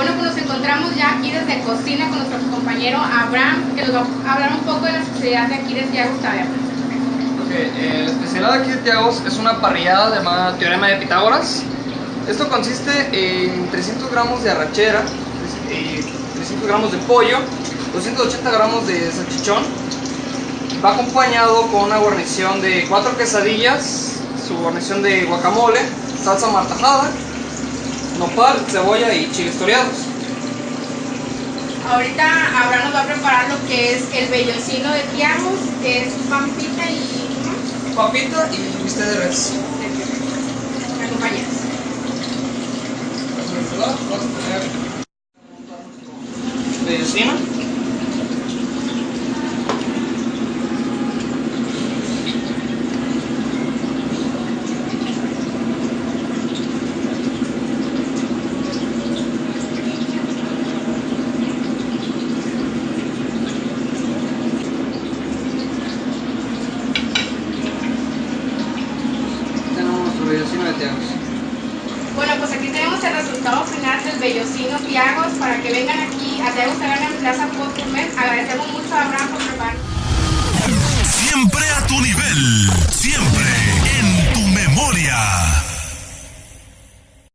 Bueno, pues nos encontramos ya aquí desde cocina con nuestro compañero Abraham, que nos va a hablar un poco de la especialidad de aquí de Tiagos Taberna. La especialidad de aquí de Tiagos es una parrillada llamada Teorema de Pitágoras. Esto consiste en 300 gramos de arrachera, 300 gramos de pollo, 280 gramos de salchichón. Va acompañado con una guarnición de 4 quesadillas, su guarnición de guacamole, salsa martajada, nopal, cebolla y chiles toreados. Ahorita Abraham nos va a preparar lo que es el vellocino de Tiagos, que es pampita y... Papita y bistec de res. ¿Me acompañas? Vamos a tener vellocino. Vellocino de Tiagos. Bueno, pues aquí tenemos el resultado final del vellocino Tiagos para que vengan aquí a Tiagos Taberna en Plaza Gourmet. Agradecemos mucho a Abraham por preparar. Siempre a tu nivel, siempre.